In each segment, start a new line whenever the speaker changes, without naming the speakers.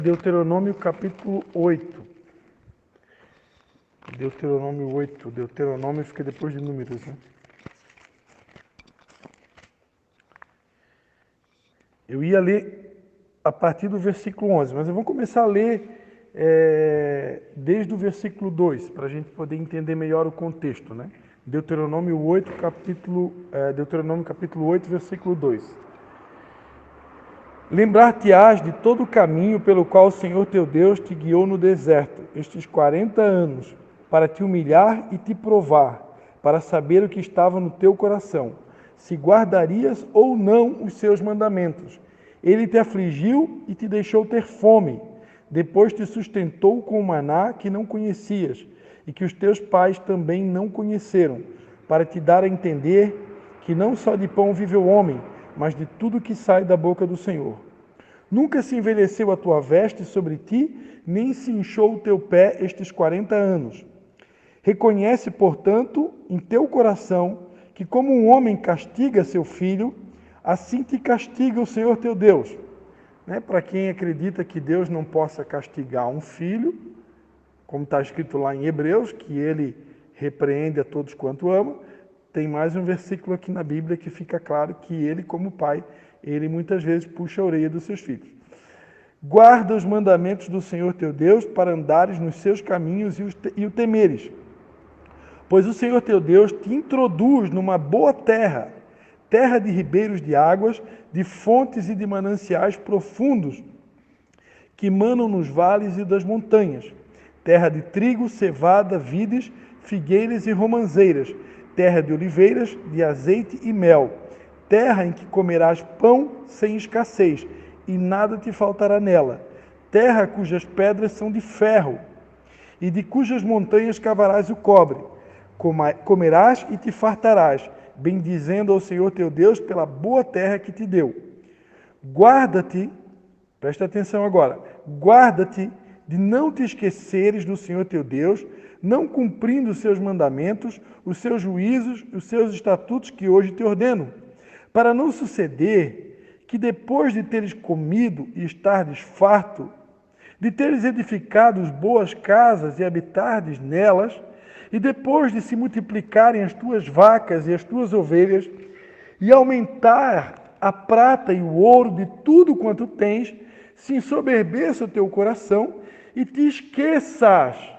Deuteronômio capítulo 8. Deuteronômio fica depois de Números, né? Eu ia ler a partir do versículo 11, mas eu vou começar a ler desde o versículo 2, para a gente poder entender melhor o contexto, né? Deuteronômio capítulo 8, versículo 2. Lembrar-te-ás de todo o caminho pelo qual o Senhor teu Deus te guiou no deserto, estes 40 anos, para te humilhar e te provar, para saber o que estava no teu coração, se guardarias ou não os seus mandamentos. Ele te afligiu e te deixou ter fome, depois te sustentou com o maná que não conhecias, e que os teus pais também não conheceram, para te dar a entender que não só de pão vive o homem, mas de tudo que sai da boca do Senhor. Nunca se envelheceu a tua veste sobre ti, nem se inchou o teu pé estes 40 anos. Reconhece, portanto, em teu coração, que como um homem castiga seu filho, assim te castiga o Senhor teu Deus. Para quem acredita que Deus não possa castigar um filho, como está escrito lá em Hebreus, que ele repreende a todos quanto ama, tem mais um versículo aqui na Bíblia que fica claro que ele, como pai, ele muitas vezes puxa a orelha dos seus filhos. Guarda os mandamentos do Senhor teu Deus para andares nos seus caminhos e o temeres. Pois o Senhor teu Deus te introduz numa boa terra, terra de ribeiros de águas, de fontes e de mananciais profundos, que manam nos vales e das montanhas, terra de trigo, cevada, vides, figueiras e romanzeiras, terra de oliveiras, de azeite e mel, terra em que comerás pão sem escassez, e nada te faltará nela, terra cujas pedras são de ferro, e de cujas montanhas cavarás o cobre. Comerás e te fartarás, bendizendo ao Senhor teu Deus pela boa terra que te deu. Guarda-te, presta atenção agora, guarda-te de não te esqueceres do Senhor teu Deus, não cumprindo os seus mandamentos, os seus juízos, os seus estatutos que hoje te ordeno, para não suceder que depois de teres comido e estares farto, de teres edificado boas casas e habitardes nelas, e depois de se multiplicarem as tuas vacas e as tuas ovelhas, e aumentar a prata e o ouro de tudo quanto tens, se ensoberbeça o teu coração e te esqueças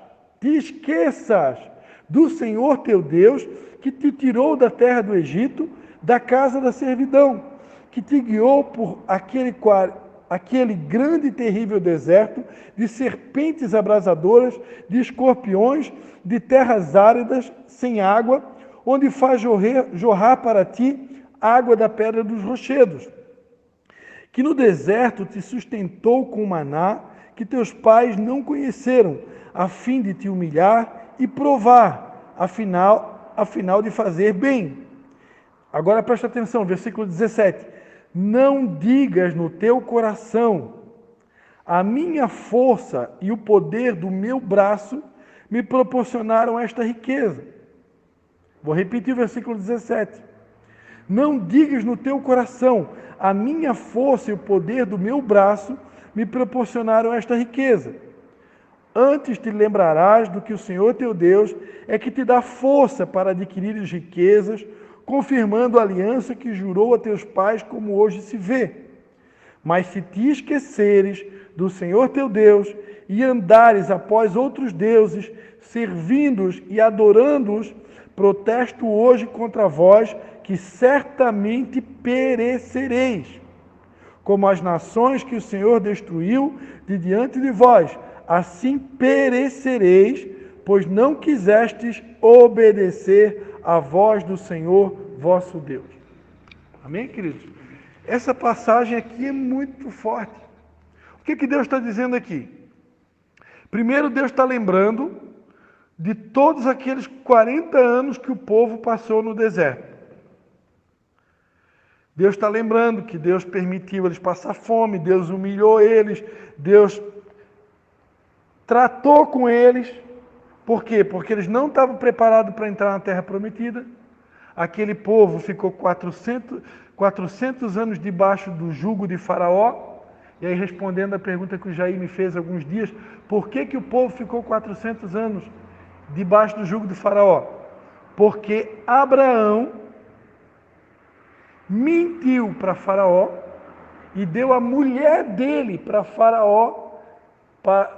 do Senhor teu Deus, que te tirou da terra do Egito, da casa da servidão, que te guiou por aquele grande e terrível deserto, de serpentes abrasadoras, de escorpiões, de terras áridas, sem água, onde faz jorrar para ti água da pedra dos rochedos, que no deserto te sustentou com maná, que teus pais não conheceram, a fim de te humilhar e provar, afinal de fazer bem. Agora presta atenção, versículo 17. Não digas no teu coração, a minha força e o poder do meu braço me proporcionaram esta riqueza. Vou repetir o versículo 17. Não digas no teu coração, a minha força e o poder do meu braço me proporcionaram esta riqueza. Antes te lembrarás do que o Senhor teu Deus é que te dá força para adquirir as riquezas, confirmando a aliança que jurou a teus pais, como hoje se vê. Mas se te esqueceres do Senhor teu Deus e andares após outros deuses, servindo-os e adorando-os, protesto hoje contra vós, que certamente perecereis, como as nações que o Senhor destruiu de diante de vós, assim perecereis, pois não quisestes obedecer à voz do Senhor vosso Deus. Amém, queridos? Essa passagem aqui é muito forte. O que Deus está dizendo aqui? Primeiro, Deus está lembrando de todos aqueles 40 anos que o povo passou no deserto. Deus está lembrando que Deus permitiu eles passar fome, Deus humilhou eles, Deus tratou com eles. Por quê? Porque eles não estavam preparados para entrar na terra prometida. Aquele povo ficou 400 anos debaixo do jugo de Faraó. E aí, respondendo a pergunta que o Jair me fez há alguns dias, por que o povo ficou 400 anos debaixo do jugo de Faraó? Porque Abraão mentiu para Faraó e deu a mulher dele para Faraó para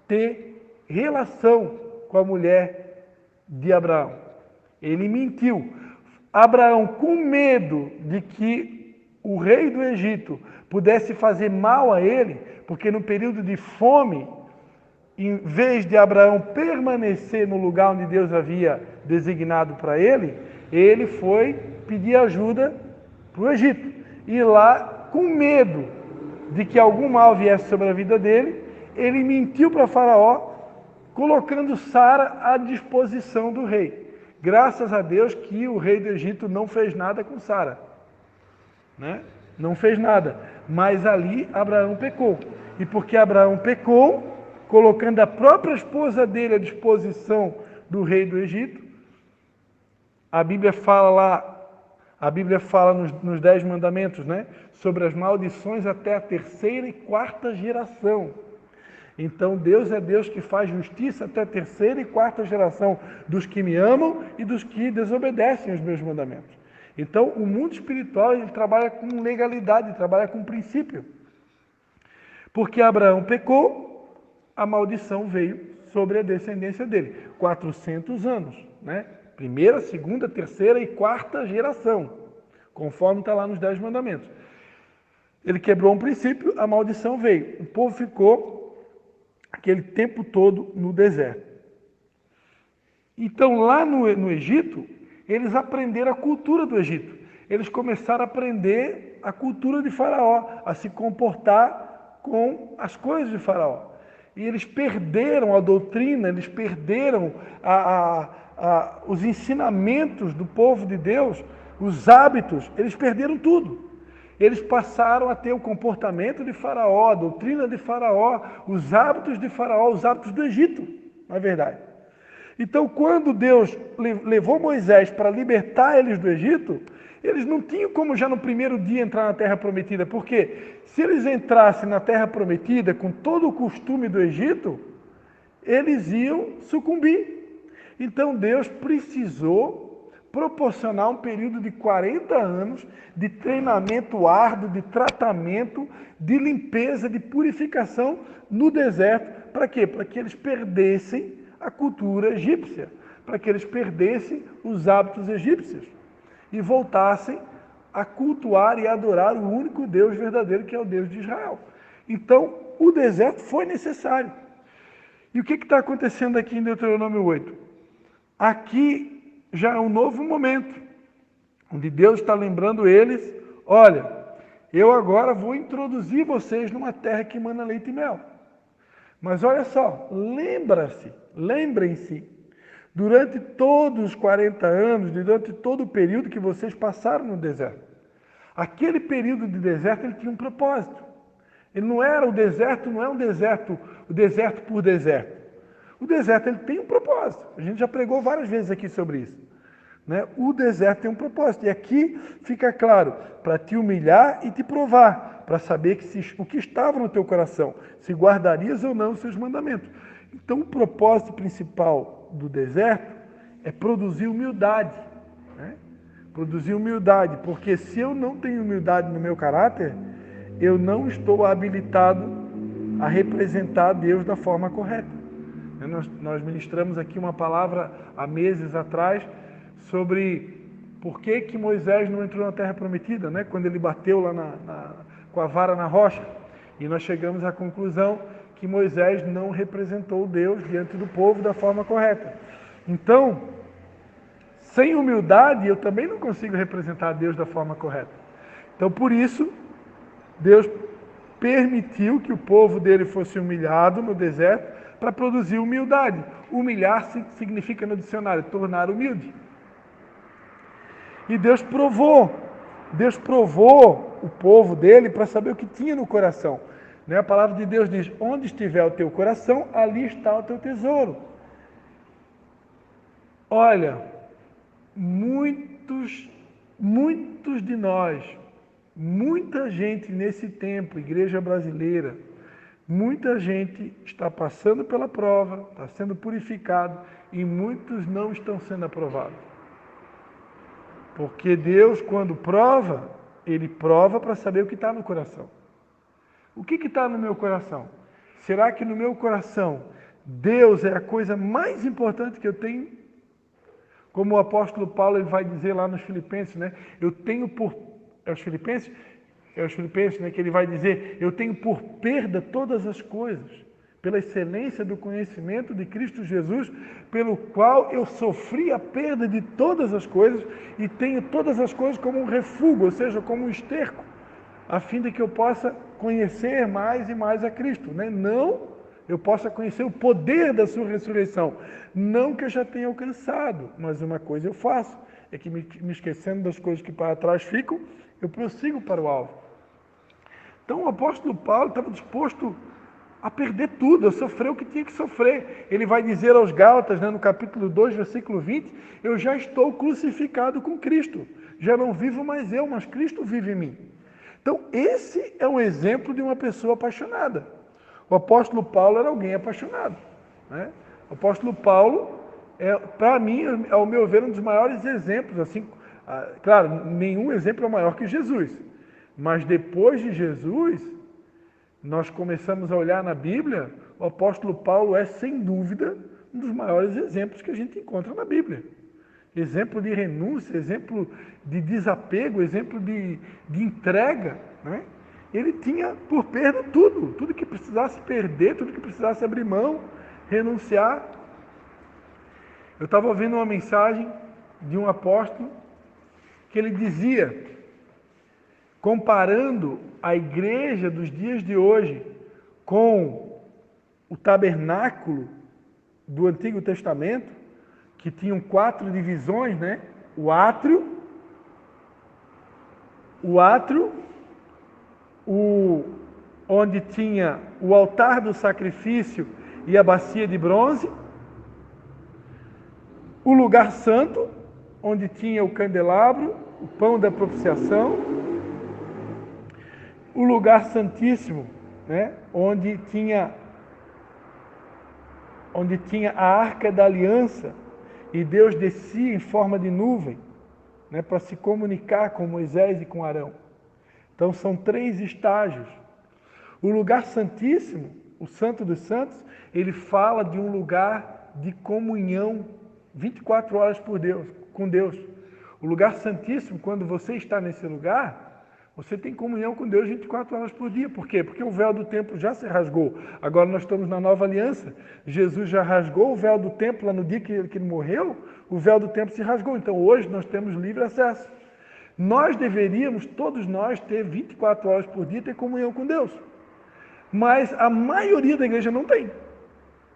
ter relação com a mulher de Abraão. Ele mentiu. Abraão, com medo de que o rei do Egito pudesse fazer mal a ele, porque no período de fome, em vez de Abraão permanecer no lugar onde Deus havia designado para ele, ele foi pedir ajuda para o Egito. E lá, com medo de que algum mal viesse sobre a vida dele, ele mentiu para Faraó, colocando Sara à disposição do rei. Graças a Deus que o rei do Egito não fez nada com Sara, né? Não fez nada, mas ali Abraão pecou. E porque Abraão pecou, colocando a própria esposa dele à disposição do rei do Egito, a Bíblia fala nos 10 mandamentos, né? Sobre as maldições até a terceira e quarta geração. Então Deus é Deus que faz justiça até a terceira e quarta geração dos que me amam e dos que desobedecem os meus mandamentos. Então o mundo espiritual ele trabalha com legalidade, trabalha com princípio. Porque Abraão pecou, a maldição veio sobre a descendência dele. 400 anos, né? Primeira, segunda, terceira e quarta geração, conforme está lá nos 10 mandamentos. Ele quebrou um princípio, a maldição veio. O povo ficou aquele tempo todo no deserto. Então, lá no Egito, eles aprenderam a cultura do Egito. Eles começaram a aprender a cultura de Faraó, a se comportar com as coisas de Faraó. E eles perderam a doutrina, eles perderam os ensinamentos do povo de Deus, os hábitos, eles perderam tudo. Eles passaram a ter o comportamento de Faraó, a doutrina de Faraó, os hábitos de Faraó, os hábitos do Egito, na verdade. Então, quando Deus levou Moisés para libertar eles do Egito, eles não tinham como já no primeiro dia entrar na Terra Prometida, porque se eles entrassem na Terra Prometida com todo o costume do Egito, eles iam sucumbir. Então, Deus precisou proporcionar um período de 40 anos de treinamento árduo, de tratamento, de limpeza, de purificação no deserto. Para quê? Para que eles perdessem a cultura egípcia, para que eles perdessem os hábitos egípcios e voltassem a cultuar e adorar o único Deus verdadeiro, que é o Deus de Israel. Então, o deserto foi necessário. E o que está acontecendo aqui em Deuteronômio 8? Aqui já é um novo momento, onde Deus está lembrando eles, olha, eu agora vou introduzir vocês numa terra que emana leite e mel. Mas olha só, lembrem-se, durante todos os 40 anos, durante todo o período que vocês passaram no deserto, aquele período de deserto ele tinha um propósito. Ele não era o deserto, não é um deserto, o deserto por deserto. O deserto ele tem um propósito. A gente já pregou várias vezes aqui sobre isso, né? O deserto tem um propósito. E aqui fica claro, para te humilhar e te provar, para saber o que estava no teu coração, se guardarias ou não os seus mandamentos. Então o propósito principal do deserto é produzir humildade, né? Produzir humildade, porque se eu não tenho humildade no meu caráter, eu não estou habilitado a representar Deus da forma correta. Nós ministramos aqui uma palavra há meses atrás sobre por que Moisés não entrou na Terra Prometida, né? Quando ele bateu lá com a vara na rocha. E nós chegamos à conclusão que Moisés não representou Deus diante do povo da forma correta. Então, sem humildade, eu também não consigo representar Deus da forma correta. Então, por isso, Deus permitiu que o povo dele fosse humilhado no deserto, para produzir humildade. Humilhar significa no dicionário tornar humilde. E Deus provou o povo dele para saber o que tinha no coração. A palavra de Deus diz, onde estiver o teu coração, ali está o teu tesouro. Olha, muitos de nós muita gente nesse tempo, igreja brasileira, muita gente está passando pela prova, está sendo purificado e muitos não estão sendo aprovados. Porque Deus, quando prova, Ele prova para saber o que está no coração. O que está no meu coração? Será que no meu coração Deus é a coisa mais importante que eu tenho? Como o apóstolo Paulo ele vai dizer lá nos Filipenses, né? Eu tenho por... É os Filipenses, né? Que ele vai dizer, eu tenho por perda todas as coisas, pela excelência do conhecimento de Cristo Jesus, pelo qual eu sofri a perda de todas as coisas e tenho todas as coisas como um refúgio, ou seja, como um esterco, a fim de que eu possa conhecer mais e mais a Cristo, né? Não eu possa conhecer o poder da sua ressurreição, não que eu já tenha alcançado, mas uma coisa eu faço, é que me esquecendo das coisas que para trás ficam, eu prossigo para o alvo. Então o apóstolo Paulo estava disposto a perder tudo, a sofrer o que tinha que sofrer. Ele vai dizer aos Gálatas, né, no capítulo 2, versículo 20, eu já estou crucificado com Cristo, já não vivo mais eu, mas Cristo vive em mim. Então esse é um exemplo de uma pessoa apaixonada. O apóstolo Paulo era alguém apaixonado, né? O apóstolo Paulo, para mim, ao meu ver, um dos maiores exemplos, assim, claro, nenhum exemplo é maior que Jesus, mas depois de Jesus, nós começamos a olhar na Bíblia, o apóstolo Paulo é, sem dúvida, um dos maiores exemplos que a gente encontra na Bíblia. Exemplo de renúncia, exemplo de desapego, exemplo de entrega, né? Ele tinha por perda tudo que precisasse perder, tudo que precisasse abrir mão, renunciar. Eu estava ouvindo uma mensagem de um apóstolo que ele dizia, comparando a igreja dos dias de hoje com o tabernáculo do Antigo Testamento, que tinham 4 divisões, né? O átrio, onde tinha o altar do sacrifício e a bacia de bronze, o lugar santo, onde tinha o candelabro, o pão da propiciação, o lugar santíssimo, né? onde tinha a arca da aliança, e Deus descia em forma de nuvem, né? Para se comunicar com Moisés e com Arão. Então são 3 estágios. O lugar santíssimo, o Santo dos Santos, ele fala de um lugar de comunhão 24 horas com Deus. O lugar santíssimo, quando você está nesse lugar, você tem comunhão com Deus 24 horas por dia. Por quê? Porque o véu do templo já se rasgou. Agora nós estamos na nova aliança. Jesus já rasgou o véu do templo lá no dia que ele morreu, o véu do templo se rasgou. Então hoje nós temos livre acesso. Nós deveríamos, todos nós, ter 24 horas por dia, ter comunhão com Deus. Mas a maioria da igreja não tem.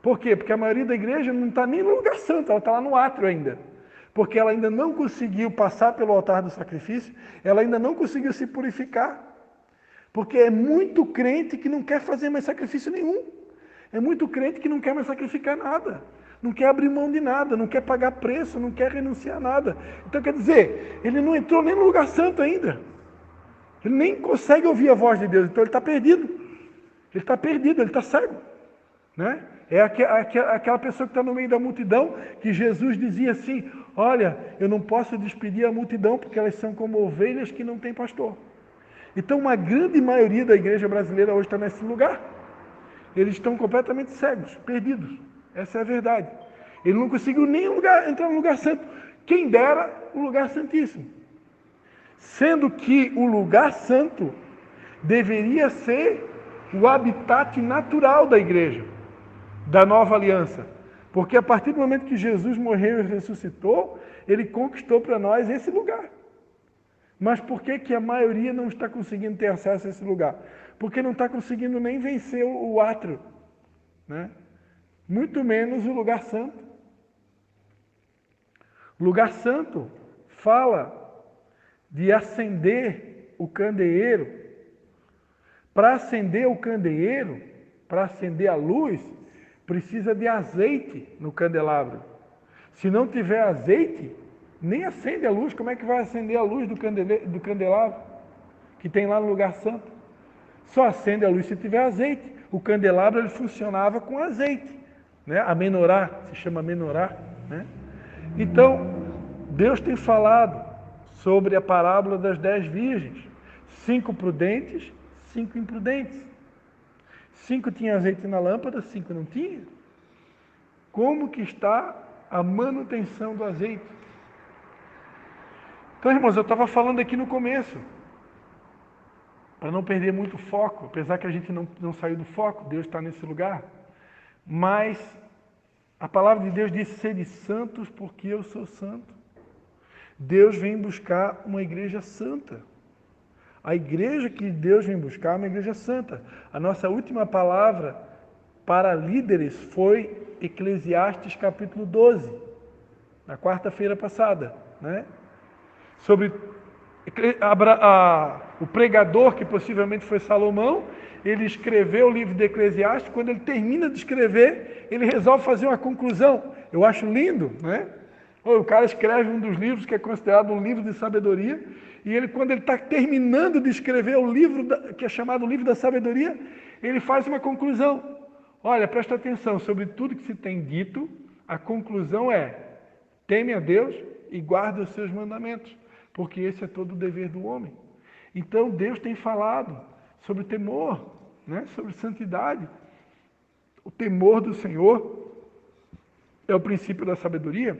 Por quê? Porque a maioria da igreja não está nem no lugar santo, ela está lá no átrio ainda. Porque ela ainda não conseguiu passar pelo altar do sacrifício, ela ainda não conseguiu se purificar. Porque é muito crente que não quer fazer mais sacrifício nenhum. É muito crente que não quer mais sacrificar nada. Não quer abrir mão de nada, não quer pagar preço, não quer renunciar a nada. Então quer dizer, ele não entrou nem no lugar santo ainda. Ele nem consegue ouvir a voz de Deus, então ele está perdido. Ele está perdido, ele está cego. Né? É aquela pessoa que está no meio da multidão, que Jesus dizia assim, olha, eu não posso despedir a multidão, porque elas são como ovelhas que não têm pastor. Então uma grande maioria da igreja brasileira hoje está nesse lugar. Eles estão completamente cegos, perdidos. Essa é a verdade. Ele não conseguiu nem entrar no lugar santo. Quem dera o lugar santíssimo. Sendo que o lugar santo deveria ser o habitat natural da igreja, da nova aliança. Porque a partir do momento que Jesus morreu e ressuscitou, ele conquistou para nós esse lugar. Mas por que a maioria não está conseguindo ter acesso a esse lugar? Porque não está conseguindo nem vencer o átrio, né? Muito menos o lugar santo. O lugar santo fala de acender o candeeiro. Para acender o candeeiro, para acender a luz, precisa de azeite no candelabro. Se não tiver azeite, nem acende a luz. Como é que vai acender a luz do candelabro? que tem lá no lugar santo. Só acende a luz se tiver azeite. O candelabro ele funcionava com azeite, né? A menorá, se chama menorá, né? Então, Deus tem falado sobre a parábola das 10 virgens. 5 prudentes, 5 imprudentes. 5 tinham azeite na lâmpada, 5 não tinham. Como que está a manutenção do azeite? Então, irmãos, eu estava falando aqui no começo, para não perder muito foco, apesar que a gente não saiu do foco, Deus está nesse lugar. Mas a palavra de Deus diz: sede santos porque eu sou santo. Deus vem buscar uma igreja santa. A igreja que Deus vem buscar é uma igreja santa. A nossa última palavra para líderes foi Eclesiastes capítulo 12, na quarta-feira passada, né? Sobre o pregador, que possivelmente foi Salomão, ele escreveu o livro de Eclesiastes. Quando ele termina de escrever, ele resolve fazer uma conclusão. Eu acho lindo, né? O cara escreve um dos livros que é considerado um livro de sabedoria, e ele, quando ele está terminando de escrever o livro que é chamado o livro da sabedoria, ele faz uma conclusão. Olha, presta atenção, sobre tudo que se tem dito, a conclusão é: teme a Deus e guarda os seus mandamentos, porque esse é todo o dever do homem. Então Deus tem falado sobre temor, né? Sobre santidade. O temor do Senhor é o princípio da sabedoria.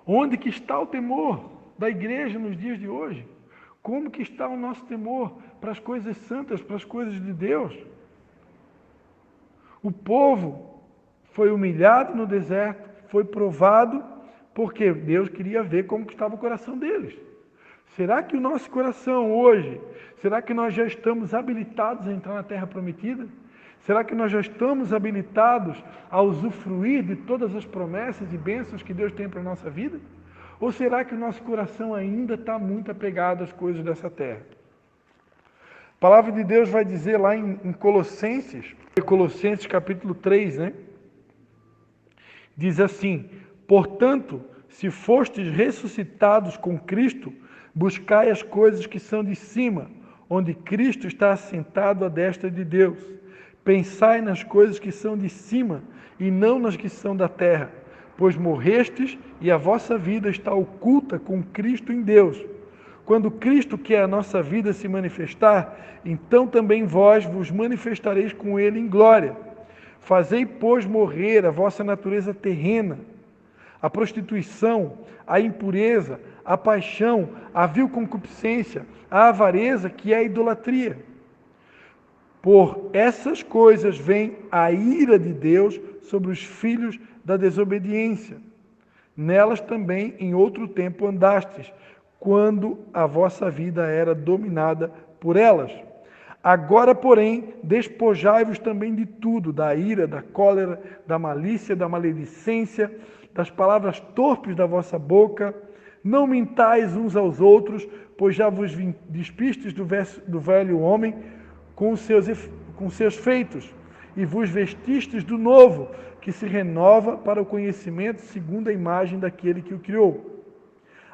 Onde que está o temor da igreja nos dias de hoje? Como que está o nosso temor para as coisas santas, para as coisas de Deus? O povo foi humilhado no deserto, foi provado, porque Deus queria ver como que estava o coração deles. Será que o nosso coração hoje, será que nós já estamos habilitados a entrar na terra prometida? Será que nós já estamos habilitados a usufruir de todas as promessas e bênçãos que Deus tem para a nossa vida? Ou será que o nosso coração ainda está muito apegado às coisas dessa terra? A palavra de Deus vai dizer lá em Colossenses capítulo 3, né? Diz assim: portanto, se fostes ressuscitados com Cristo, buscai as coisas que são de cima, onde Cristo está assentado à destra de Deus. Pensai nas coisas que são de cima e não nas que são da terra, pois morrestes e a vossa vida está oculta com Cristo em Deus. Quando Cristo, que é a nossa vida, se manifestar, então também vós vos manifestareis com Ele em glória. Fazei, pois, morrer a vossa natureza terrena, a prostituição, a impureza, a paixão, a vil concupiscência, a avareza, que é a idolatria. Por essas coisas vem a ira de Deus sobre os filhos da desobediência. Nelas também em outro tempo andastes, quando a vossa vida era dominada por elas. Agora, porém, despojai-vos também de tudo, da ira, da cólera, da malícia, da maledicência, das palavras torpes da vossa boca. Não mintais uns aos outros, pois já vos despistes do velho homem com seus feitos, e vos vestistes do novo, que se renova para o conhecimento segundo a imagem daquele que o criou.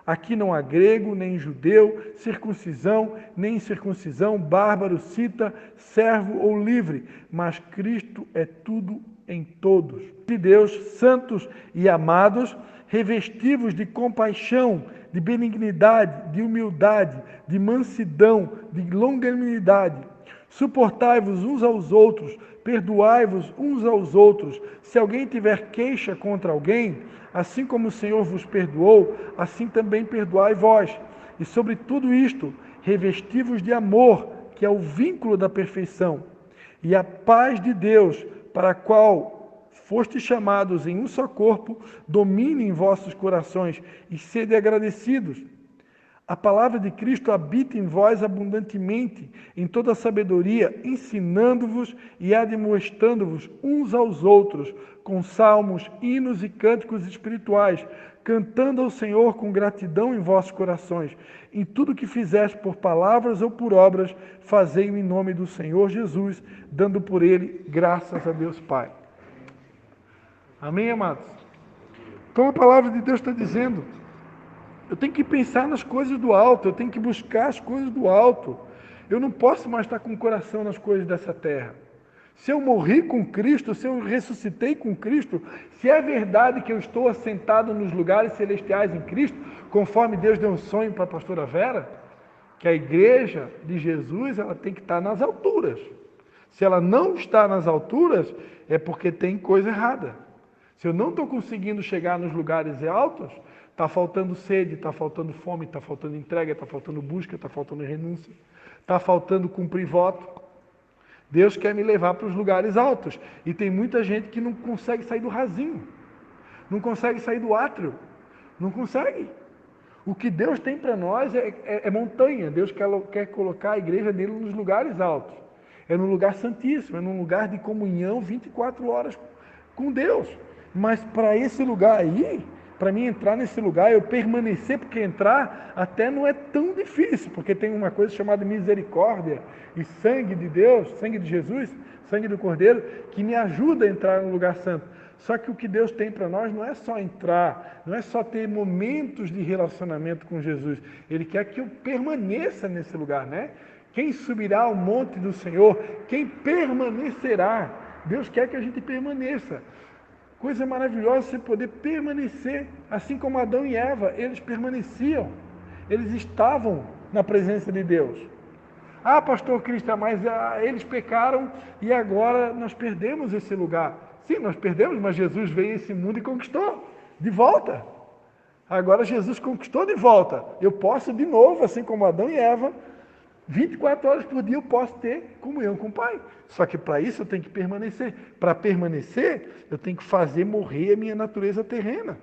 Aqui não há grego, nem judeu, circuncisão, nem incircuncisão, bárbaro, cita, servo ou livre, mas Cristo é tudo em todos. De Deus, santos e amados, revestivos de compaixão, de benignidade, de humildade, de mansidão, de longanimidade. Suportai-vos uns aos outros, perdoai-vos uns aos outros. Se alguém tiver queixa contra alguém, assim como o Senhor vos perdoou, assim também perdoai vós. E sobre tudo isto, revesti-vos de amor, que é o vínculo da perfeição. E a paz de Deus, para a qual fostes chamados em um só corpo, domine em vossos corações e sede agradecidos. A palavra de Cristo habita em vós abundantemente, em toda a sabedoria, ensinando-vos e admoestando-vos uns aos outros, com salmos, hinos e cânticos espirituais, cantando ao Senhor com gratidão em vossos corações. Em tudo que fizeste por palavras ou por obras, fazei-o em nome do Senhor Jesus, dando por ele graças a Deus Pai. Amém, amados? Então a palavra de Deus está dizendo Eu tenho que pensar nas coisas do alto, eu tenho que buscar as coisas do alto. Eu não posso mais estar com o coração nas coisas dessa terra. Se eu morri com Cristo, se eu ressuscitei com Cristo, se é verdade que eu estou assentado nos lugares celestiais em Cristo, conforme Deus deu um sonho para a pastora Vera, que a igreja de Jesus ela tem que estar nas alturas. Se ela não está nas alturas, é porque tem coisa errada. Se eu não estou conseguindo chegar nos lugares altos, está faltando sede, está faltando fome, está faltando entrega, está faltando busca, está faltando renúncia, está faltando cumprir voto. Deus quer me levar para os lugares altos. E tem muita gente que não consegue sair do rasinho, não consegue sair do átrio, não consegue. O que Deus tem para nós é montanha. Deus quer colocar a igreja dele nos lugares altos. É num lugar santíssimo, é num lugar de comunhão 24 horas com Deus. Mas para esse lugar aí, para mim entrar nesse lugar, eu permanecer, porque entrar até não é tão difícil, porque tem uma coisa chamada misericórdia e sangue de Deus, sangue de Jesus, sangue do Cordeiro, que me ajuda a entrar no lugar santo. Só que o que Deus tem para nós não é só entrar, não é só ter momentos de relacionamento com Jesus. Ele quer que eu permaneça nesse lugar, né? Quem subirá ao monte do Senhor? Quem permanecerá? Deus quer que a gente permaneça. Coisa maravilhosa você poder permanecer, assim como Adão e Eva, eles permaneciam, eles estavam na presença de Deus. Ah, pastor Cristian, mas eles pecaram e agora nós perdemos esse lugar. Sim, nós perdemos, mas Jesus veio a esse mundo e conquistou de volta. Agora Jesus conquistou de volta. Eu posso de novo, assim como Adão e Eva, 24 horas por dia eu posso ter comunhão com o Pai. Só que para isso eu tenho que permanecer. Para permanecer, eu tenho que fazer morrer a minha natureza terrena.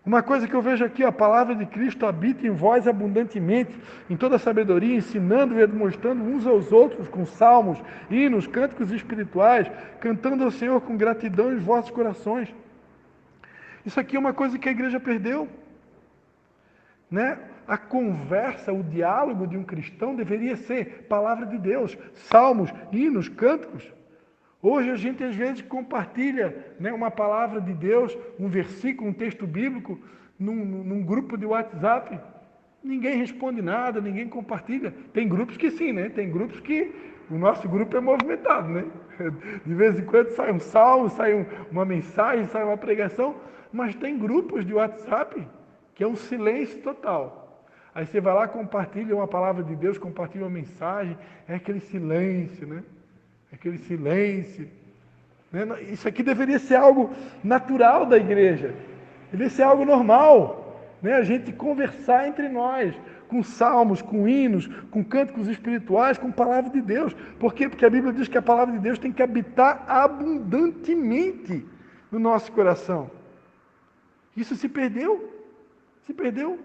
Uma coisa que eu vejo aqui, a palavra de Cristo habita em vós abundantemente, em toda sabedoria, ensinando e demonstrando uns aos outros com salmos, hinos, cânticos espirituais, cantando ao Senhor com gratidão em vossos corações. Isso aqui é uma coisa que a igreja perdeu, né? A conversa, o diálogo de um cristão deveria ser palavra de Deus, salmos, hinos, cânticos. Hoje a gente às vezes compartilha, né, uma palavra de Deus, um versículo, um texto bíblico, num grupo de WhatsApp. Ninguém responde nada, ninguém compartilha. Tem grupos que sim, né? Tem grupos que o nosso grupo é movimentado, né? De vez em quando sai um salmo, sai uma mensagem, sai uma pregação, mas tem grupos de WhatsApp que é um silêncio total. Aí você vai lá, compartilha uma palavra de Deus, compartilha uma mensagem, é aquele silêncio, né? Aquele silêncio. Né? Isso aqui deveria ser algo natural da igreja. Deveria ser algo normal. Né? A gente conversar entre nós, com salmos, com hinos, com cânticos espirituais, com palavra de Deus. Por quê? Porque a Bíblia diz que a palavra de Deus tem que habitar abundantemente no nosso coração. Isso se perdeu. Se perdeu.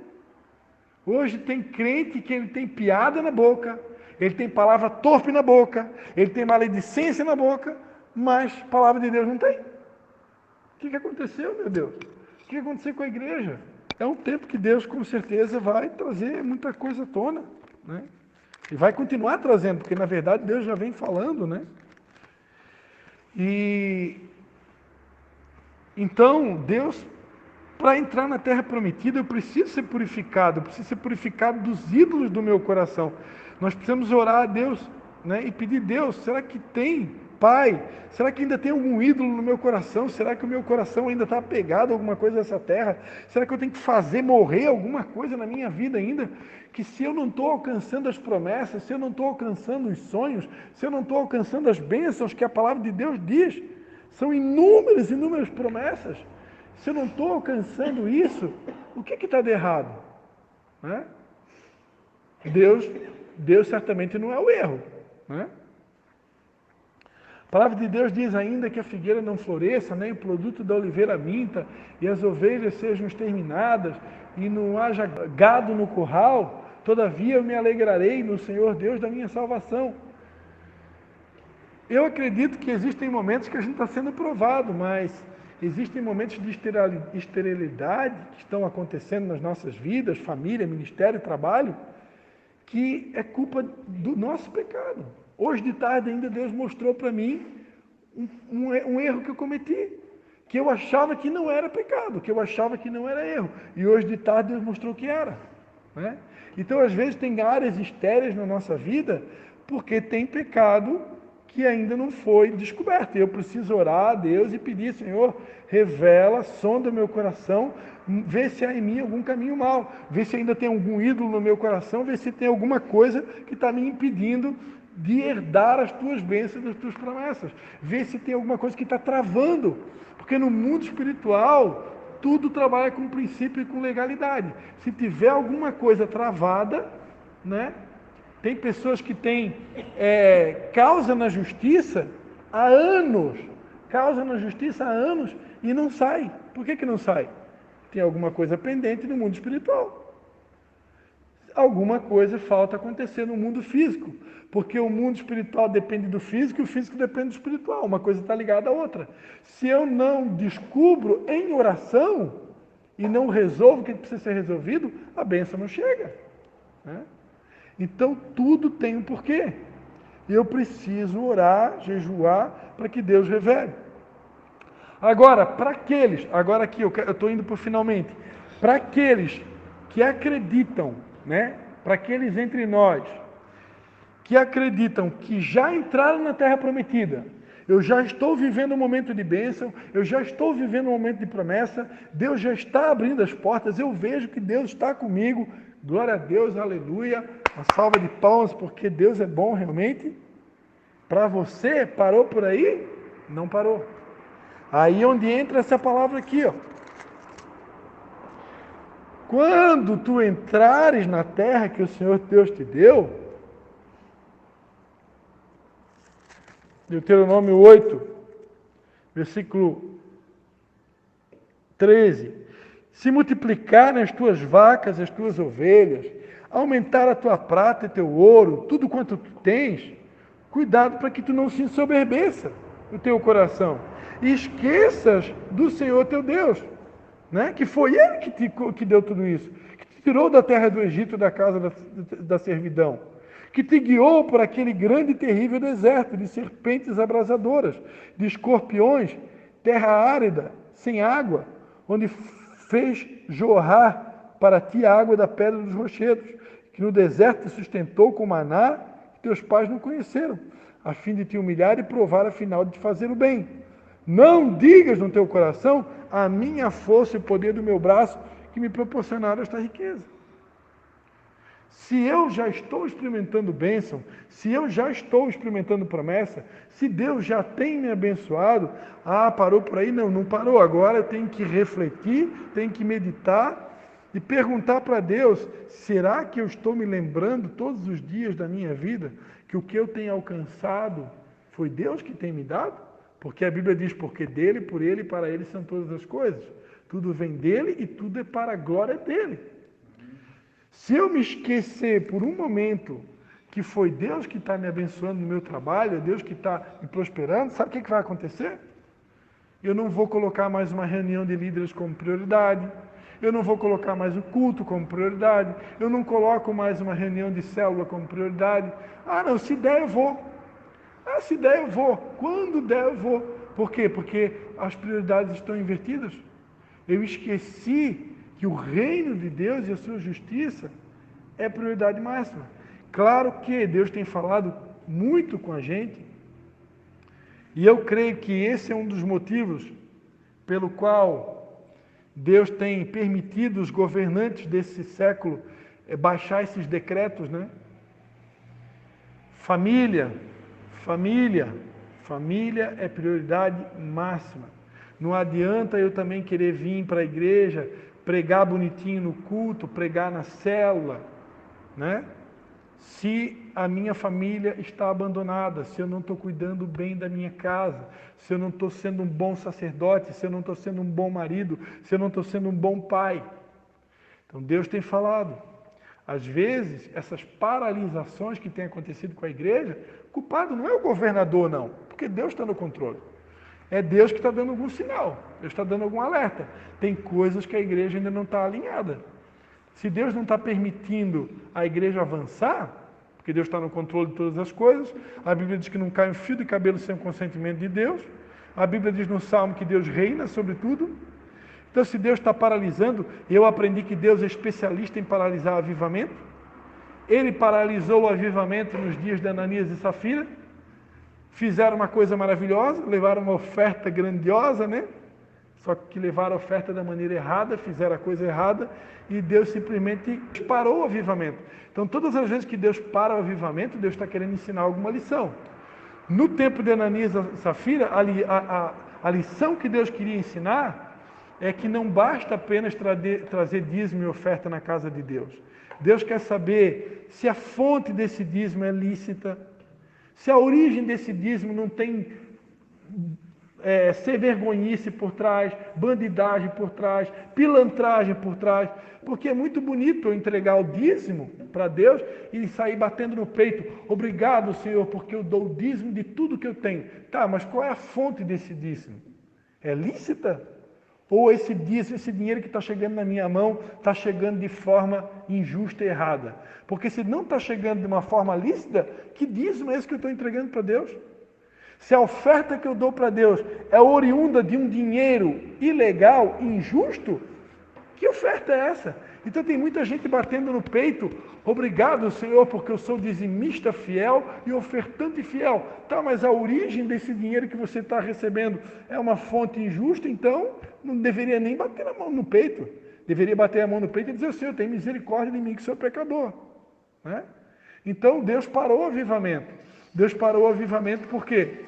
Hoje tem crente que ele tem piada na boca, ele tem palavra torpe na boca, ele tem maledicência na boca, mas palavra de Deus não tem. O que aconteceu, meu Deus? O que aconteceu com a igreja? É um tempo que Deus, com certeza, vai trazer muita coisa à tona, né? E vai continuar trazendo, porque, na verdade, Deus já vem falando, né? E então, Deus, para entrar na terra prometida, eu preciso ser purificado dos ídolos do meu coração. Nós precisamos orar a Deus, né, e pedir: Deus, será que tem, Pai, será que ainda tem algum ídolo no meu coração? Será que o meu coração ainda está apegado a alguma coisa dessa terra? Será que eu tenho que fazer morrer alguma coisa na minha vida ainda? Que se eu não estou alcançando as promessas, se eu não estou alcançando os sonhos, se eu não estou alcançando as bênçãos que a palavra de Deus diz, são inúmeras, inúmeras promessas. Se eu não estou alcançando isso, o que está de errado? Né? Deus certamente não é o erro. Né? A palavra de Deus diz ainda que a figueira não floresça, nem o produto da oliveira minta, e as ovelhas sejam exterminadas, e não haja gado no curral. Todavia eu me alegrarei no Senhor Deus da minha salvação. Eu acredito que existem momentos que a gente está sendo provado, mas existem momentos de esterilidade que estão acontecendo nas nossas vidas, família, ministério, trabalho, que é culpa do nosso pecado. Hoje de tarde ainda Deus mostrou para mim um erro que eu cometi. que eu achava que não era pecado, que eu achava que não era erro. E hoje de tarde Deus mostrou que era. Né? Então, às vezes, tem áreas estéreis na nossa vida porque tem pecado que ainda não foi descoberto. Eu preciso orar a Deus e pedir, Senhor, revela, sonda o meu coração, vê se há em mim algum caminho mau, vê se ainda tem algum ídolo no meu coração, vê se tem alguma coisa que está me impedindo de herdar as tuas bênçãos, as tuas promessas. Vê se tem alguma coisa que está travando. Porque no mundo espiritual, tudo trabalha com princípio e com legalidade. Se tiver alguma coisa travada, né? Tem pessoas que têm causa na justiça há anos, e não sai. Por que não sai? Tem alguma coisa pendente no mundo espiritual. Alguma coisa falta acontecer no mundo físico, porque o mundo espiritual depende do físico e o físico depende do espiritual. Uma coisa está ligada à outra. Se eu não descubro em oração e não resolvo o que precisa ser resolvido, a bênção não chega. Né? Então, tudo tem um porquê. Eu preciso orar, jejuar, para que Deus revele. Agora, para aqueles, agora aqui, eu estou indo para o finalmente, para aqueles que acreditam, né? Para aqueles entre nós, que acreditam que já entraram na Terra Prometida, eu já estou vivendo um momento de bênção, eu já estou vivendo um momento de promessa, Deus já está abrindo as portas, eu vejo que Deus está comigo, glória a Deus, aleluia, uma salva de palmas, porque Deus é bom realmente. Para você, parou por aí? Não parou. Aí onde entra essa palavra aqui, ó. Quando tu entrares na terra que o Senhor Deus te deu, Deuteronômio 8, versículo 13, se multiplicarem as tuas vacas, as tuas ovelhas, aumentar a tua prata e teu ouro, tudo quanto tu tens, cuidado para que tu não se ensoberbeça no teu coração e esqueças do Senhor teu Deus, né? Que foi Ele que deu tudo isso, que te tirou da terra do Egito, da casa da servidão, que te guiou por aquele grande e terrível deserto de serpentes abrasadoras, de escorpiões, terra árida, sem água, onde fez jorrar para ti a água da pedra dos rochedos, que no deserto te sustentou com maná que teus pais não conheceram, a fim de te humilhar e provar afinal de te fazer o bem. Não digas no teu coração, a minha força e o poder do meu braço que me proporcionaram esta riqueza. Se eu já estou experimentando bênção, se eu já estou experimentando promessa, se Deus já tem me abençoado, parou por aí? Não parou. Agora eu tenho que refletir, tenho que meditar e perguntar para Deus, será que eu estou me lembrando todos os dias da minha vida que o que eu tenho alcançado foi Deus que tem me dado? Porque a Bíblia diz, porque dele, por ele e para ele são todas as coisas. Tudo vem dele e tudo é para a glória dele. Se eu me esquecer por um momento que foi Deus que está me abençoando no meu trabalho, é Deus que está me prosperando, sabe o que vai acontecer? Eu não vou colocar mais uma reunião de líderes como prioridade, eu não vou colocar mais o culto como prioridade, eu não coloco mais uma reunião de célula como prioridade. Não, se der eu vou. Se der eu vou. Quando der eu vou. Por quê? Porque as prioridades estão invertidas. Eu esqueci que o reino de Deus e a sua justiça é prioridade máxima. Claro que Deus tem falado muito com a gente, e eu creio que esse é um dos motivos pelo qual Deus tem permitido os governantes desse século baixar esses decretos, né? Família é prioridade máxima. Não adianta eu também querer vir para a igreja, pregar bonitinho no culto, pregar na célula, né? Se a minha família está abandonada, se eu não estou cuidando bem da minha casa, se eu não estou sendo um bom sacerdote, se eu não estou sendo um bom marido, se eu não estou sendo um bom pai. Então Deus tem falado. Às vezes, essas paralisações que têm acontecido com a igreja, o culpado não é o governador, não, porque Deus está no controle. É Deus que está dando algum sinal, Deus está dando algum alerta. Tem coisas que a igreja ainda não está alinhada. Se Deus não está permitindo a igreja avançar, porque Deus está no controle de todas as coisas, a Bíblia diz que não cai um fio de cabelo sem o consentimento de Deus, A Bíblia diz no Salmo que Deus reina sobre tudo. Então, se Deus está paralisando, eu aprendi que Deus é especialista em paralisar o avivamento. Ele paralisou o avivamento nos dias de Ananias e Safira. Fizeram uma coisa maravilhosa, levaram uma oferta grandiosa, né? Só que levaram a oferta da maneira errada, fizeram a coisa errada, e Deus simplesmente parou o avivamento. Então, todas as vezes que Deus para o avivamento, Deus está querendo ensinar alguma lição. No tempo de Ananias e Safira, a lição que Deus queria ensinar é que não basta apenas trazer dízimo e oferta na casa de Deus. Deus quer saber se a fonte desse dízimo é lícita, se a origem desse dízimo não tem ser vergonhice por trás, bandidagem por trás, pilantragem por trás, porque é muito bonito eu entregar o dízimo para Deus e sair batendo no peito, obrigado, Senhor, porque eu dou o dízimo de tudo que eu tenho. Tá, mas qual é a fonte desse dízimo? É lícita? Ou esse dízimo, esse dinheiro que está chegando na minha mão, está chegando de forma injusta e errada? Porque se não está chegando de uma forma lícita, que dízimo é esse que eu estou entregando para Deus? Se a oferta que eu dou para Deus é oriunda de um dinheiro ilegal, injusto, que oferta é essa? Então tem muita gente batendo no peito, obrigado, Senhor, porque eu sou dizimista fiel e ofertante fiel. Tá, mas a origem desse dinheiro que você está recebendo é uma fonte injusta, então não deveria nem bater a mão no peito. Deveria bater a mão no peito e dizer, Senhor, tem misericórdia de mim que sou pecador. Né? Então Deus parou o avivamento. Deus parou o avivamento por quê?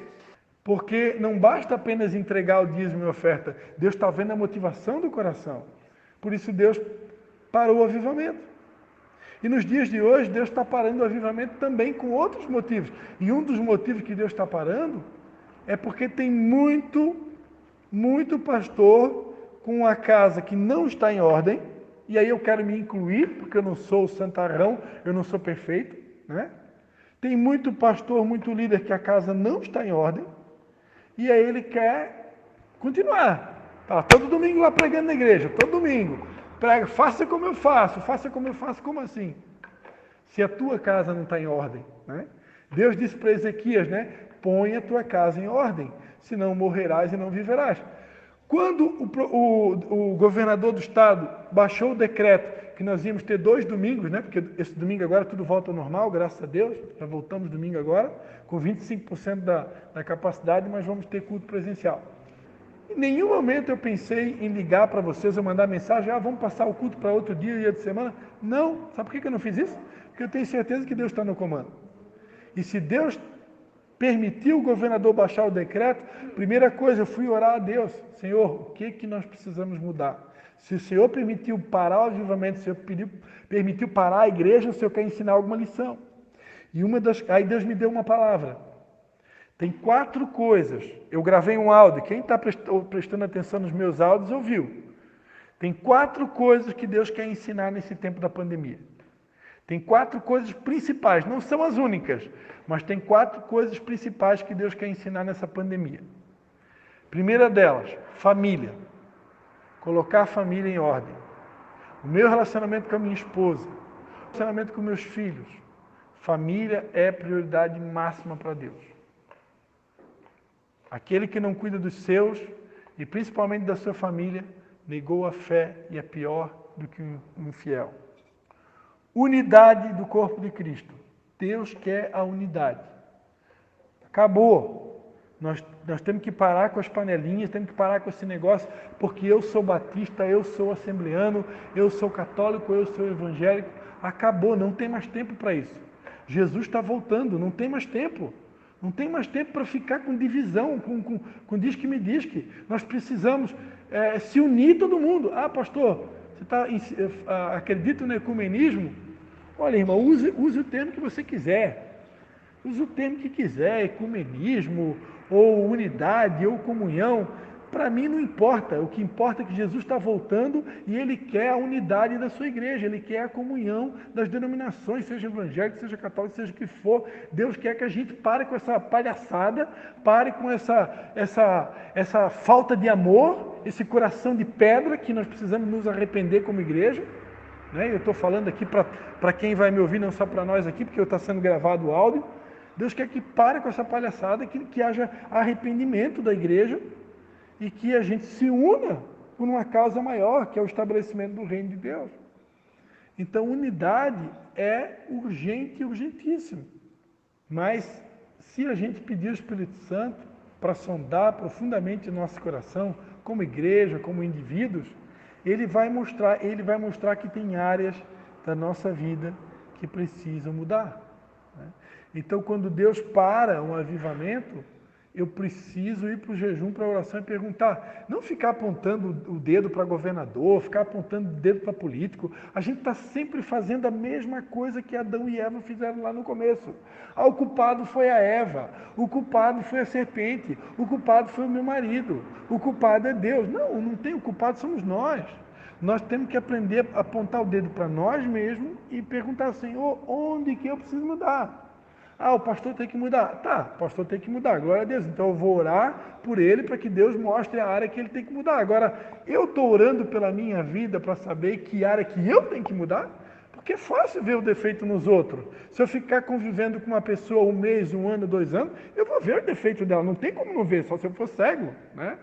Porque não basta apenas entregar o dízimo e oferta. Deus está vendo a motivação do coração. Por isso Deus parou o avivamento. E nos dias de hoje, Deus está parando o avivamento também com outros motivos. E um dos motivos que Deus está parando é porque tem muito pastor com a casa que não está em ordem. E aí eu quero me incluir, porque eu não sou o santarrão, eu não sou perfeito. Né? Tem muito pastor, muito líder que a casa não está em ordem. E aí ele quer continuar. Tá, todo domingo lá pregando na igreja, todo domingo. Prega, faça como eu faço, como assim? Se a tua casa não está em ordem. Né? Deus disse para Ezequias, né? Põe a tua casa em ordem, senão morrerás e não viverás. Quando o governador do estado baixou o decreto que nós íamos ter 2 domingos, né? Porque esse domingo agora tudo volta ao normal, graças a Deus, já voltamos domingo agora, com 25% da capacidade, mas vamos ter culto presencial. Em nenhum momento eu pensei em ligar para vocês ou mandar mensagem, vamos passar o culto para outro dia de semana. Não, sabe por que eu não fiz isso? Porque eu tenho certeza que Deus está no comando. E se Deus permitiu o governador baixar o decreto, primeira coisa, eu fui orar a Deus. Senhor, o que nós precisamos mudar? Se o Senhor permitiu parar o avivamento, se o Senhor permitiu parar a igreja, o Senhor quer ensinar alguma lição. E aí Deus me deu uma palavra. Tem 4 coisas. Eu gravei um áudio. Quem está prestando atenção nos meus áudios ouviu. Tem 4 coisas que Deus quer ensinar nesse tempo da pandemia. Tem 4 coisas principais. Não são as únicas, mas tem 4 coisas principais que Deus quer ensinar nessa pandemia. Primeira delas, família. Colocar a família em ordem. O meu relacionamento com a minha esposa. O relacionamento com meus filhos. Família é prioridade máxima para Deus. Aquele que não cuida dos seus, e principalmente da sua família, negou a fé e é pior do que um infiel. Unidade do corpo de Cristo. Deus quer a unidade. Acabou. Nós temos que parar com as panelinhas, temos que parar com esse negócio, porque eu sou batista, eu sou assembleano, eu sou católico, eu sou evangélico. Acabou, não tem mais tempo para isso. Jesus está voltando, não tem mais tempo. Não tem mais tempo para ficar com divisão, com diz que me diz que. Nós precisamos se unir todo mundo. Ah, pastor, você acredita no ecumenismo? Olha, irmão, use o termo que você quiser. Use o termo que quiser, ecumenismo, ou unidade, ou comunhão. Para mim não importa. O que importa é que Jesus está voltando e Ele quer a unidade da sua igreja. Ele quer a comunhão das denominações, seja evangélico, seja católico, seja o que for. Deus quer que a gente pare com essa palhaçada, pare com essa falta de amor, esse coração de pedra que nós precisamos nos arrepender como igreja. Né? Eu estou falando aqui para quem vai me ouvir, não só para nós aqui, porque está sendo gravado o áudio. Deus quer que pare com essa palhaçada, que haja arrependimento da igreja e que a gente se una por uma causa maior, que é o estabelecimento do reino de Deus. Então, unidade é urgente e urgentíssimo. Mas, se a gente pedir ao Espírito Santo para sondar profundamente nosso coração, como igreja, como indivíduos, ele vai mostrar que tem áreas da nossa vida que precisam mudar. Então, quando Deus para um avivamento, eu preciso ir para o jejum, para a oração e perguntar. Não ficar apontando o dedo para governador, ficar apontando o dedo para político. A gente está sempre fazendo a mesma coisa que Adão e Eva fizeram lá no começo. O culpado foi a Eva, o culpado foi a serpente, o culpado foi o meu marido, o culpado é Deus. Não tem o culpado, somos nós. Nós temos que aprender a apontar o dedo para nós mesmos e perguntar, Senhor, onde que eu preciso mudar? O pastor tem que mudar. Tá, o pastor tem que mudar, glória a Deus. Então eu vou orar por ele para que Deus mostre a área que ele tem que mudar. Agora, eu estou orando pela minha vida para saber que área que eu tenho que mudar? Porque é fácil ver o defeito nos outros. Se eu ficar convivendo com uma pessoa 1 mês, 1 ano, 2 anos, eu vou ver o defeito dela. Não tem como não ver, só se eu for cego, né?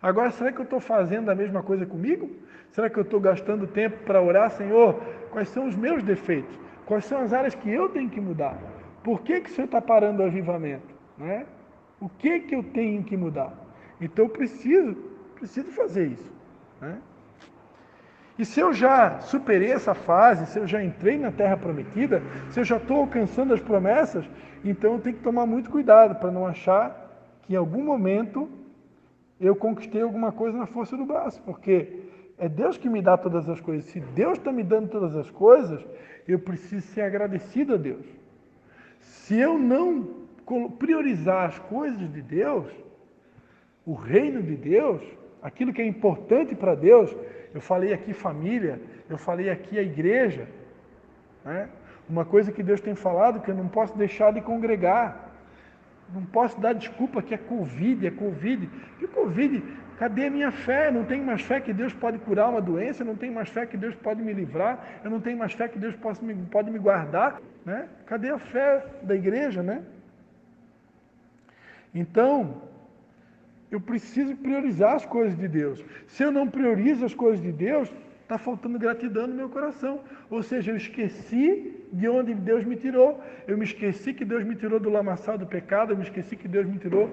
Agora, será que eu estou fazendo a mesma coisa comigo? Será que eu estou gastando tempo para orar, Senhor, quais são os meus defeitos? Quais são as áreas que eu tenho que mudar? Por que o Senhor está parando o avivamento? Né? O que eu tenho que mudar? Então eu preciso fazer isso. Né? E se eu já superei essa fase, se eu já entrei na terra prometida, se eu já estou alcançando as promessas, então eu tenho que tomar muito cuidado para não achar que em algum momento eu conquistei alguma coisa na força do braço, porque é Deus que me dá todas as coisas. Se Deus está me dando todas as coisas, eu preciso ser agradecido a Deus. Se eu não priorizar as coisas de Deus, o reino de Deus, aquilo que é importante para Deus, eu falei aqui família, eu falei aqui a igreja, né? Uma coisa que Deus tem falado, que eu não posso deixar de congregar, não posso dar desculpa que é Covid. Que Covid? Cadê a minha fé? Não tenho mais fé que Deus pode curar uma doença, não tenho mais fé que Deus pode me livrar, eu não tenho mais fé que Deus pode me guardar, né? Cadê a fé da igreja, né? Então, eu preciso priorizar as coisas de Deus. Se eu não priorizo as coisas de Deus, está faltando gratidão no meu coração. Ou seja, eu esqueci de onde Deus me tirou. Eu me esqueci que Deus me tirou do lamaçal do pecado. Eu me esqueci que Deus me tirou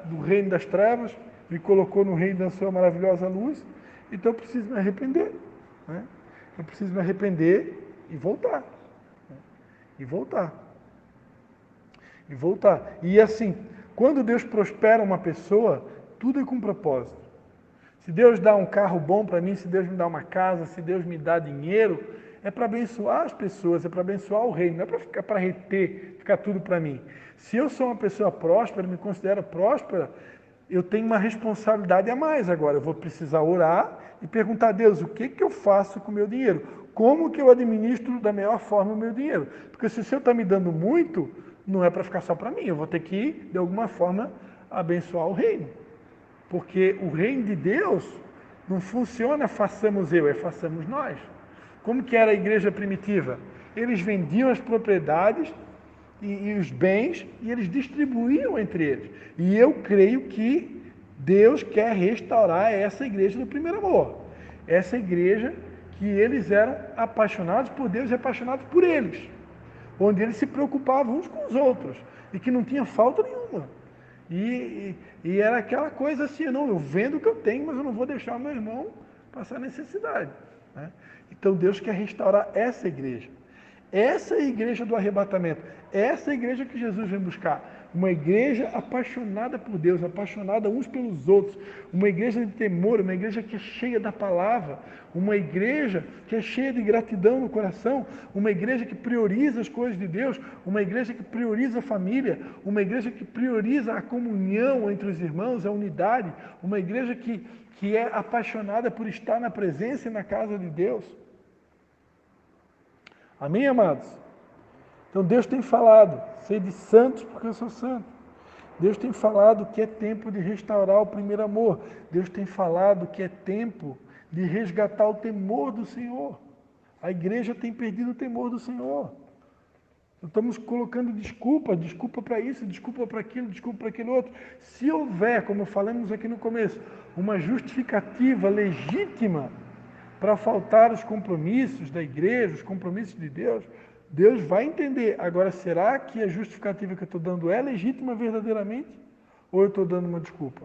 do reino das trevas. Me colocou no reino da sua maravilhosa luz. Então eu preciso me arrepender. Né? Eu preciso me arrepender e voltar. E voltar. E voltar. E assim, quando Deus prospera uma pessoa, tudo é com propósito. Se Deus dá um carro bom para mim, se Deus me dá uma casa, se Deus me dá dinheiro, é para abençoar as pessoas, é para abençoar o reino, não é para reter, ficar tudo para mim. Se eu sou uma pessoa próspera, me considero próspera, eu tenho uma responsabilidade a mais agora. Eu vou precisar orar e perguntar a Deus, o que eu faço com o meu dinheiro? Como que eu administro da melhor forma o meu dinheiro? Porque se o Senhor está me dando muito, não é para ficar só para mim, eu vou ter que, de alguma forma, abençoar o reino. Porque o reino de Deus não funciona façamos eu, é façamos nós. Como que era a igreja primitiva? Eles vendiam as propriedades e os bens e eles distribuíam entre eles. E eu creio que Deus quer restaurar essa igreja do primeiro amor. Essa igreja que eles eram apaixonados por Deus e apaixonados por eles. Onde eles se preocupavam uns com os outros e que não tinha falta nenhuma. E era aquela coisa assim, não, eu vendo o que eu tenho, mas eu não vou deixar o meu irmão passar necessidade. Né? Então Deus quer restaurar essa igreja. Essa é a igreja do arrebatamento. Essa é a igreja que Jesus vem buscar. Uma igreja apaixonada por Deus, apaixonada uns pelos outros. Uma igreja de temor, uma igreja que é cheia da palavra. Uma igreja que é cheia de gratidão no coração. Uma igreja que prioriza as coisas de Deus. Uma igreja que prioriza a família. Uma igreja que prioriza a comunhão entre os irmãos, a unidade. Uma igreja que é apaixonada por estar na presença e na casa de Deus. Amém, amados? Então Deus tem falado, sede santos porque eu sou santo. Deus tem falado que é tempo de restaurar o primeiro amor. Deus tem falado que é tempo de resgatar o temor do Senhor. A igreja tem perdido o temor do Senhor. Estamos colocando desculpa para isso, desculpa para aquilo, desculpa para aquele outro. Se houver, como falamos aqui no começo, uma justificativa legítima para faltar os compromissos da igreja, os compromissos de Deus, Deus vai entender. Agora, será que a justificativa que eu estou dando é legítima verdadeiramente? Ou eu estou dando uma desculpa?